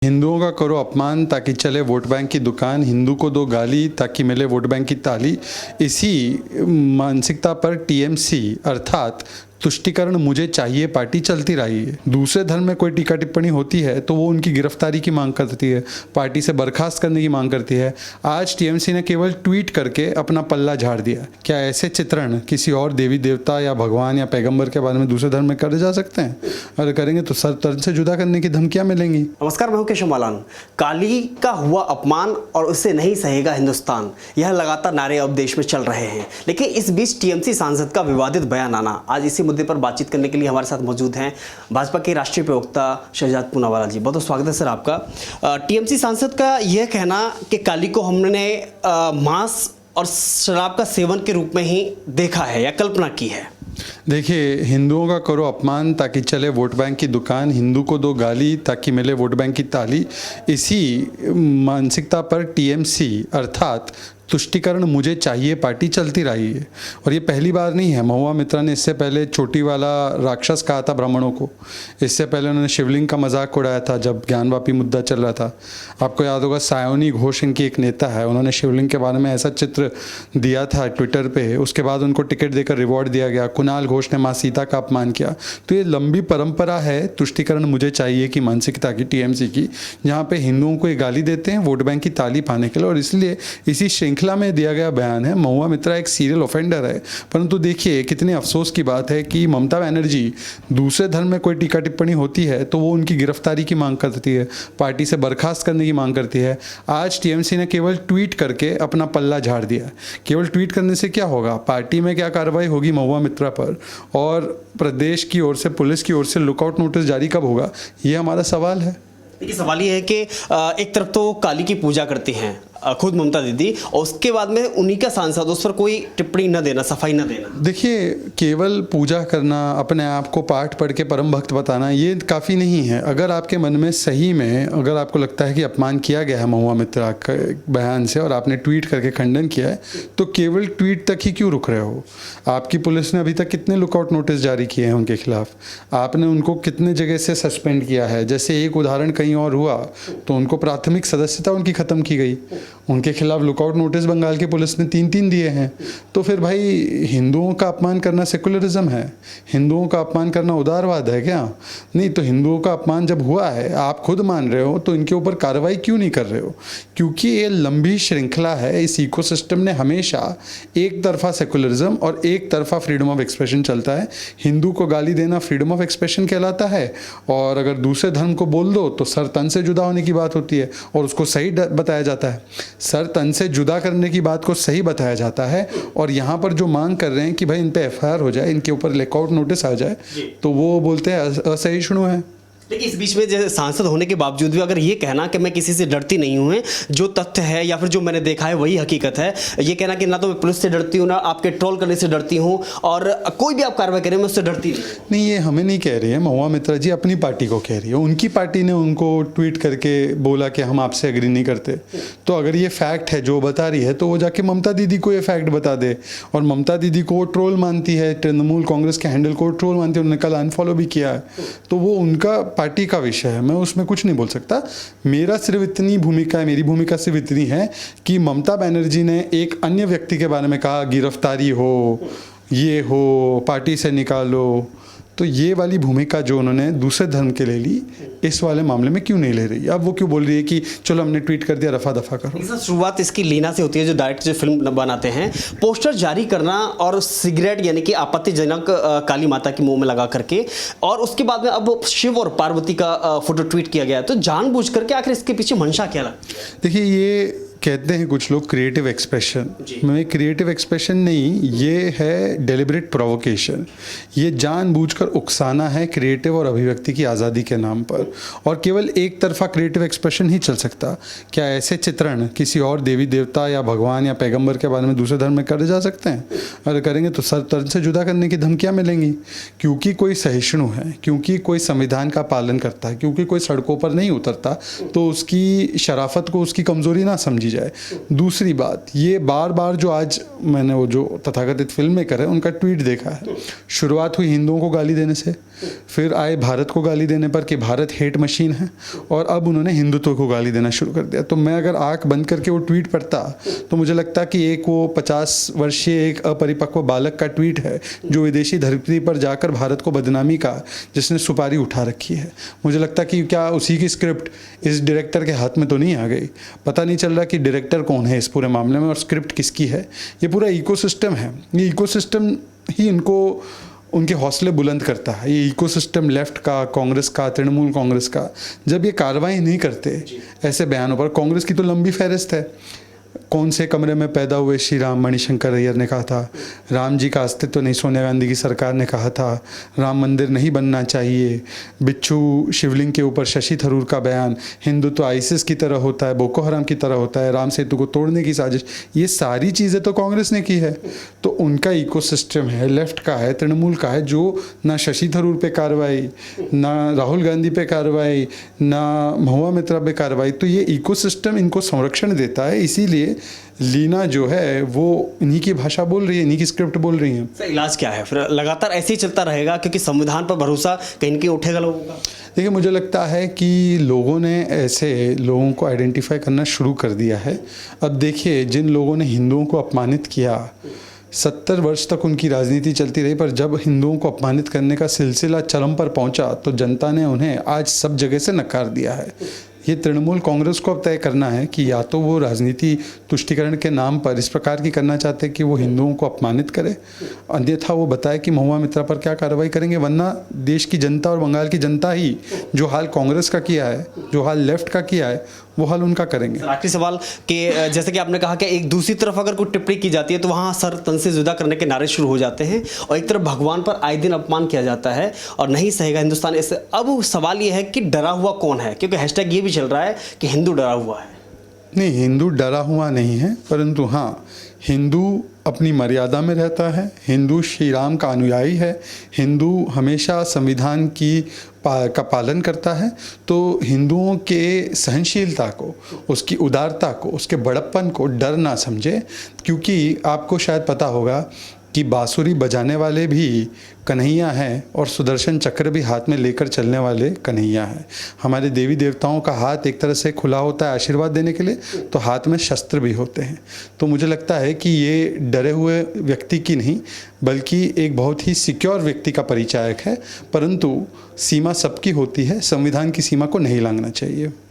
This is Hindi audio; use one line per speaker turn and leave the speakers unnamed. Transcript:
हिंदुओं का करो अपमान ताकि चले वोट बैंक की दुकान, हिंदू को दो गाली ताकि मिले वोट बैंक की ताली। इसी मानसिकता पर टीएमसी अर्थात तुष्टीकरण मुझे चाहिए पार्टी चलती रही है। दूसरे धर्म में कोई टीका टिप्पणी होती है तो वो उनकी गिरफ्तारी की मांग करती है, पार्टी से बर्खास्त करने की मांग करती है। आज टीएमसी ने केवल ट्वीट करके अपना पल्ला झाड़ दिया। क्या ऐसे चित्रण किसी और देवी देवता या भगवान या पैगंबर के बारे में दूसरे धर्म में करे जा सकते हैं? अगर करेंगे तो सर तन से जुदा करने की धमकियां मिलेंगी।
नमस्कार, मैं हूं केशव मालान। काली का हुआ अपमान और उससे नहीं सहेगा हिंदुस्तान, यह लगातार नारे अब देश में चल रहे हैं। लेकिन इस बीच टीएमसी सांसद का विवादित बयान आना, आज इसी मुद्दे पर बातचीत करने के लिए हमारे साथ मौजूद हैं भाजपा के राष्ट्रीय प्रवक्ता शहजाद पूनावाला जी। बहुत बहुत स्वागत है सर आपका। टीएमसी सांसद का यह कहना कि काली को हमने मांस और शराब का सेवन के रूप में ही देखा है या कल्पना की है।
देखिए, हिंदुओं का करो अपमान ताकि चले वोट बैंक की दुकान, हिंदू को दो गाली ताकि मिले वोट बैंक की ताली। इसी मानसिकता पर टीएमसी अर्थात तुष्टीकरण मुझे चाहिए पार्टी चलती रही है। और ये पहली बार नहीं है। महुआ मित्रा ने इससे पहले चोटी वाला राक्षस कहा था ब्राह्मणों को। इससे पहले उन्होंने शिवलिंग का मजाक उड़ाया था जब ज्ञानवापी मुद्दा चल रहा था। आपको याद होगा, सायोनी घोष इनकी एक नेता है, उन्होंने शिवलिंग के बारे में ऐसा चित्र दिया था ट्विटर पे। उसके बाद उनको टिकट देकर रिवॉर्ड दिया गया। कुणाल घोष ने माँ सीता का अपमान किया। तो ये लंबी परंपरा है तुष्टीकरण मुझे चाहिए की मानसिकता की, टीएमसी की, जहाँ पे हिंदुओं को ये गाली देते हैं वोट बैंक की ताली पाने के लिए। और इसलिए इसी श्रृंखला में दिया गया बयान है। महुआ मित्रा एक सीरियल ऑफेंडर है, परंतु देखिए कितने अफसोस की बात है कि ममता बनर्जी, दूसरे धर्म में कोई टीका टिप्पणी होती है तो वो उनकी गिरफ्तारी की मांग करती है, पार्टी से बर्खास्त करने की मांग करती है। आज टीएमसी ने केवल ट्वीट करके अपना पल्ला झाड़ दिया। केवल ट्वीट करने से क्या होगा? पार्टी में क्या कार्रवाई होगी महुआ मित्रा पर, और प्रदेश की ओर से, पुलिस की ओर से लुकआउट नोटिस जारी कब होगा, ये हमारा सवाल है।
देखिए, सवाल ये है कि एक तरफ तो काली की पूजा करती हैं खुद ममता दीदी, और उसके बाद में उन्हीं का सांसद उस पर कोई टिप्पणी न देना, सफाई न देना।
देखिए, केवल पूजा करना, अपने आप को पाठ पढ़ के परम भक्त बताना, ये काफ़ी नहीं है। अगर आपके मन में सही में, अगर आपको लगता है कि अपमान किया गया है महुआ मित्रा के बयान से और आपने ट्वीट करके खंडन किया है, तो केवल ट्वीट तक ही क्यों रुक रहे हो? आपकी पुलिस ने अभी तक कितने लुकआउट नोटिस जारी किए हैं उनके खिलाफ? आपने उनको कितने जगह से सस्पेंड किया है? जैसे एक उदाहरण कहीं और हुआ तो उनको प्राथमिक सदस्यता उनकी ख़त्म की गई, उनके खिलाफ लुकआउट नोटिस बंगाल की पुलिस ने 3-3 दिए हैं। तो फिर भाई, हिंदुओं का अपमान करना सेकुलरिज्म है? हिंदुओं का अपमान करना उदारवाद है क्या? नहीं। तो हिंदुओं का अपमान जब हुआ है, आप खुद मान रहे हो, तो इनके ऊपर कार्रवाई क्यों नहीं कर रहे हो? क्योंकि ये लंबी श्रृंखला है। इस इकोसिस्टम ने हमेशा एक तरफा सेकुलरिज्म और एक तरफा फ्रीडम ऑफ एक्सप्रेशन चलता है। हिंदू को गाली देना फ्रीडम ऑफ एक्सप्रेशन कहलाता है, और अगर दूसरे धर्म को बोल दो तो सर तन से जुदा होने की बात होती है, और उसको सही बताया जाता है। सर तन से जुदा करने की बात को सही बताया जाता है। और यहाँ पर जो मांग कर रहे हैं कि भाई इन पे एफआईआर हो जाए, इनके ऊपर लुकआउट नोटिस आ जाए, तो वो बोलते हैं असहिष्णु है।
लेकिन इस बीच में जैसे सांसद होने के बावजूद भी अगर ये कहना कि मैं किसी से डरती नहीं हूँ, जो तथ्य है या फिर जो मैंने देखा है वही हकीकत है, ये कहना कि ना तो मैं पुलिस से डरती हूँ, ना आपके ट्रोल करने से डरती हूँ, और कोई भी आप कार्रवाई करें मैं उससे डरती
नहीं, ये हमें नहीं कह रही है महुआ मित्रा जी, अपनी पार्टी को कह रही है। उनकी पार्टी ने उनको ट्वीट करके बोला कि हम आपसे एग्री नहीं करते। तो अगर ये फैक्ट है जो बता रही है, तो वो जाके ममता दीदी को ये फैक्ट बता दे। और ममता दीदी को वो ट्रोल मानती है, तृणमूल कांग्रेस के हैंडल को ट्रोल मानती है, उन्होंने कल अनफॉलो भी किया है। तो वो उनका पार्टी का विषय है, मैं उसमें कुछ नहीं बोल सकता। मेरा सिर्फ इतनी भूमिका है, मेरी भूमिका सिर्फ इतनी है कि ममता बनर्जी ने एक अन्य व्यक्ति के बारे में कहा गिरफ्तारी हो, ये हो, पार्टी से निकालो, तो ये वाली भूमिका जो उन्होंने दूसरे धर्म के ले ली, इस वाले मामले में क्यों नहीं ले रही? अब वो क्यों बोल रही है कि चलो हमने ट्वीट कर दिया, रफा दफा करो?
शुरुआत इसकी लीना से होती है, जो डायरेक्ट जो फिल्म बनाते हैं, पोस्टर जारी करना और सिगरेट यानी कि आपत्तिजनक काली माता की मुंह में लगा करके, और उसके बाद में अब शिव और पार्वती का फोटो ट्वीट किया गया। तो जानबूझ करके आखिर इसके पीछे मंशा क्या लगती है?
देखिए, ये कहते हैं कुछ लोग क्रिएटिव एक्सप्रेशन, में क्रिएटिव एक्सप्रेशन नहीं, ये है डेलिब्रेट प्रोवोकेशन। ये जानबूझकर उकसाना है क्रिएटिव और अभिव्यक्ति की आज़ादी के नाम पर। और केवल एक तरफा क्रिएटिव एक्सप्रेशन ही चल सकता। क्या ऐसे चित्रण किसी और देवी देवता या भगवान या पैगंबर के बारे में दूसरे धर्म में करे जा सकते हैं? अगर करेंगे तो सर तन से जुदा करने की धमकियां मिलेंगी। क्योंकि कोई सहिष्णु है, क्योंकि कोई संविधान का पालन करता है, क्योंकि कोई सड़कों पर नहीं उतरता, तो उसकी शराफत को उसकी कमज़ोरी ना समझी जाए। दूसरी बात, ये बार बार जो आज मैंने वो जो तथाकथित फिल्म मेकर है उनका ट्वीट देखा है, शुरुआत हुई हिंदुओं को गाली देने से, फिर आए भारत को गाली देने पर कि भारत हेट मशीन है, और अब उन्होंने हिंदुत्व को गाली देना शुरू कर दिया। तो मैं अगर आंख बंद करके वो ट्वीट पढ़ता तो मुझे लगता कि एक वो 50 वर्षीय एक अपरिपक्व बालक का ट्वीट है जो विदेशी धरती पर जाकर भारत को बदनामी का, जिसने सुपारी उठा रखी है। मुझे लगता कि क्या उसी की स्क्रिप्ट इस डायरेक्टर के हाथ में तो नहीं आ गई। पता नहीं चल रहा कि डायरेक्टर कौन है इस पूरे मामले में और स्क्रिप्ट किसकी है। ये पूरा इकोसिस्टम है, ये इकोसिस्टम ही इनको उनके हौसले बुलंद करता है। ये इकोसिस्टम लेफ्ट का, कांग्रेस का, तृणमूल कांग्रेस का, जब ये कार्रवाई नहीं करते ऐसे बयानों पर। कांग्रेस की तो लंबी फहरिस्त है। कौन से कमरे में पैदा हुए श्री राम, मणिशंकर अय्यर ने कहा था। राम जी का अस्तित्व नहीं, सोनिया गांधी की सरकार ने कहा था। राम मंदिर नहीं बनना चाहिए। बिच्छू शिवलिंग के ऊपर शशि थरूर का बयान, हिंदुत्व आईसिस की तरह होता है, बोको हराम की तरह होता है, राम सेतु को तोड़ने की साजिश। ये सारी चीज़ें तो कांग्रेस ने की है। तो उनका इकोसिस्टम है, लेफ्ट का है, तृणमूल का है, जो ना शशि थरूर पे कार्रवाई, ना राहुल गांधी पे कार्रवाई, ना महुआ मित्रा पे कार्रवाई। तो ये इकोसिस्टम इनको संरक्षण देता है। इसीलिए लीना जो है वो इन्हीं की भाषा बोल रही है, इन्हीं की स्क्रिप्ट बोल रही है।
सर इलाज क्या है? फिर लगातार ऐसे ही चलता रहेगा क्योंकि संविधान पर भरोसा कहीं न कहीं उठेगा लोगों का?
देखिए, मुझे लगता है कि लोगों ने ऐसे लोगों को आइडेंटिफाई करना शुरू कर दिया है। अब देखिए, जिन लोगों ने हिंदुओं को अपमानित किया, 70 वर्ष तक उनकी राजनीति चलती रही, पर जब हिंदुओं को अपमानित करने का सिलसिला चरम पर पहुंचा तो जनता ने उन्हें आज सब जगह से नकार दिया है। ये तृणमूल कांग्रेस को अब तय करना है कि या तो वो राजनीति तुष्टीकरण के नाम पर इस प्रकार की करना चाहते हैं कि वो हिंदुओं को अपमानित करे, अन्यथा वो बताए कि महुआ मित्रा पर क्या कार्रवाई करेंगे। वरना देश की जनता और बंगाल की जनता ही जो हाल कांग्रेस का किया है, जो हाल लेफ्ट का किया है, वो हाल उनका करेंगे।
आखिरी सवाल कि जैसे कि आपने कहा कि एक दूसरी तरफ अगर कोई टिप्पणी की जाती है तो वहाँ सर तन से जुदा करने के नारे शुरू हो जाते हैं, और एक तरफ भगवान पर आए दिन अपमान किया जाता है और नहीं सहेगा हिंदुस्तान। इससे अब सवाल ये है कि डरा हुआ कौन है, क्योंकि हैशटैग ये भी चल रहा है कि हिंदू डरा हुआ है।
नहीं, हिंदू डरा हुआ नहीं है, परंतु हाँ, हिंदू अपनी मर्यादा में रहता है। हिंदू श्री राम का अनुयायी है। हिंदू हमेशा संविधान की का पालन करता है। तो हिंदुओं के सहनशीलता को, उसकी उदारता को, उसके बड़प्पन को डर ना समझे। क्योंकि आपको शायद पता होगा कि बांसुरी बजाने वाले भी कन्हैया हैं और सुदर्शन चक्र भी हाथ में लेकर चलने वाले कन्हैया हैं। हमारे देवी देवताओं का हाथ एक तरह से खुला होता है आशीर्वाद देने के लिए, तो हाथ में शस्त्र भी होते हैं। तो मुझे लगता है कि ये डरे हुए व्यक्ति की नहीं, बल्कि एक बहुत ही सिक्योर व्यक्ति का परिचायक है। परंतु सीमा सबकी होती है, संविधान की सीमा को नहीं लांघना चाहिए।